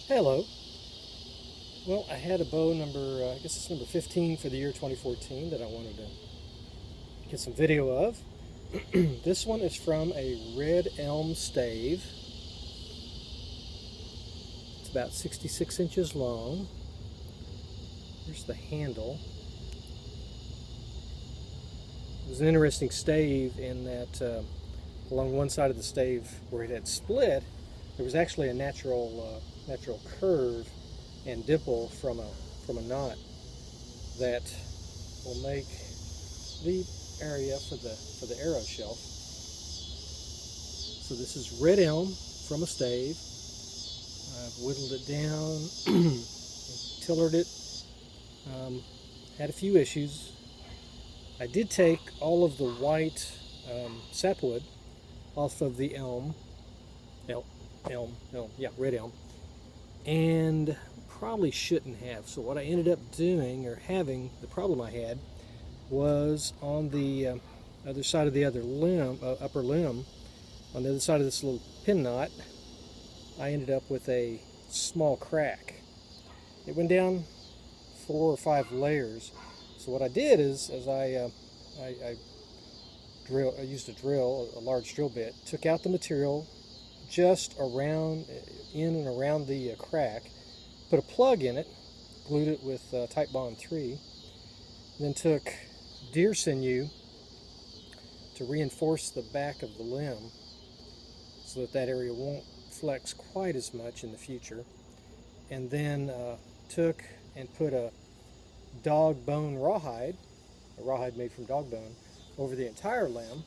Hello. Well, I had a bow number, I guess it's number 15 for the year 2014 that I wanted to get some video of. This one is from a red elm stave. It's about 66 inches long. Here's the handle. It was an interesting stave in that along one side of the stave where it had split, there was actually a natural curve and dimple from a knot that will make the area for the arrow shelf. So this is red elm from a stave. I've whittled it down, tillered it. Had a few issues. I did take all of the white sapwood off of the red elm, and probably shouldn't have. So what I ended up doing, or having, the problem I had was on the other side of the other limb, upper limb, on the other side of this little pin knot, I ended up with a small crack. It went down 4 or 5 layers. So what I did is, I used a large drill bit, took out the material just around, in and around the crack, put a plug in it, glued it with Titebond 3, then took deer sinew to reinforce the back of the limb so that area won't flex quite as much in the future, and then took and put a dog bone rawhide, a rawhide made from dog bone, over the entire limb,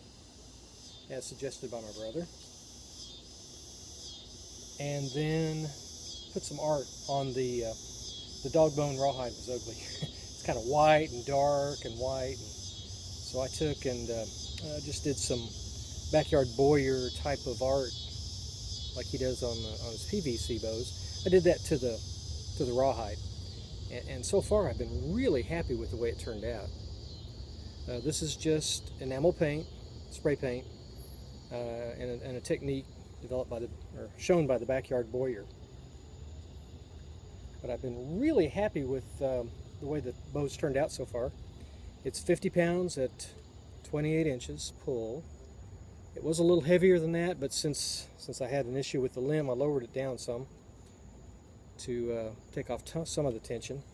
as suggested by my brother, and then put some art on the dog bone rawhide. Was ugly. It's kind of white and dark and white, and so I took and just did some backyard Boyer type of art like he does on his PVC bows. I did that to the rawhide, and so far I've been really happy with the way it turned out. This is just enamel paint, spray paint, and a technique developed by shown by the backyard Boyer. But I've been really happy with the way the bow's turned out so far. It's 50 pounds at 28 inches pull. It was a little heavier than that, but since I had an issue with the limb, I lowered it down some to take off some of the tension.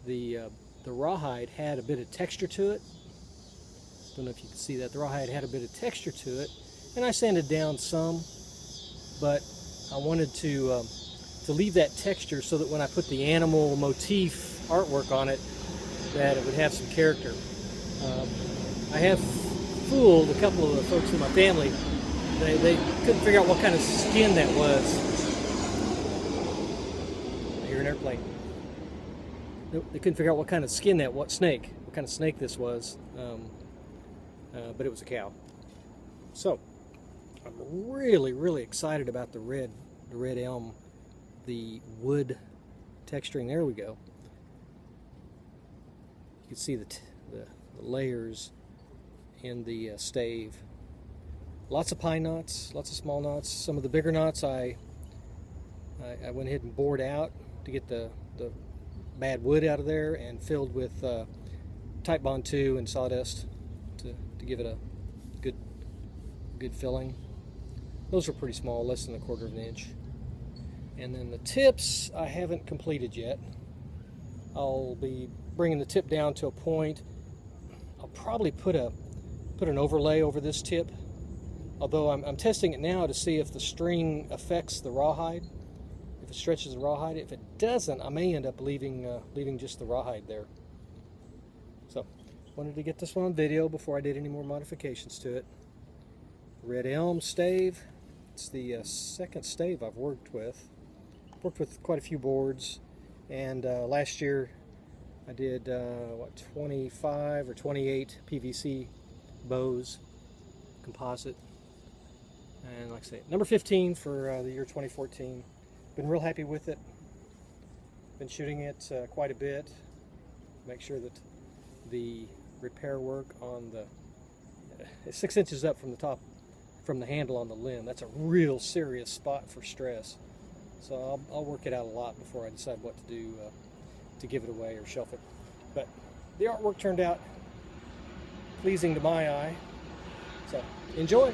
The rawhide had a bit of texture to it. Don't know if you can see that. The rawhide had a bit of texture to it, and I sanded down some, but I wanted to leave that texture so that when I put the animal motif artwork on it, that it would have some character. I have fooled a couple of the folks in my family. They couldn't figure out what kind of skin that was. I hear an airplane. They couldn't figure out what kind of skin what kind of snake this was, but it was a cow. So I'm really, really excited about the red elm, the wood texturing. There we go. You can see the layers in the stave. Lots of pine knots, lots of small knots. Some of the bigger knots I went ahead and bored out to get the bad wood out of there, and filled with Titebond 2 and sawdust to give it a good filling. Those are pretty small, less than 1/4 of an inch. And then the tips I haven't completed yet. I'll be bringing the tip down to a point. I'll probably put an overlay over this tip, although I'm testing it now to see if the string affects the rawhide, if it stretches the rawhide. If it doesn't, I may end up leaving just the rawhide there. So wanted to get this one on video before I did any more modifications to it. Red elm stave. It's the second stave I've worked with. Worked with quite a few boards, and last year I did 25 or 28 PVC bows, composite, and like I say, number 15 for the year 2014. Been real happy with it. Been shooting it quite a bit. Make sure that the repair work on the 6 inches up from the top from the handle on the limb. That's a real serious spot for stress. So I'll work it out a lot before I decide what to do to give it away or shelf it. But the artwork turned out pleasing to my eye. So enjoy.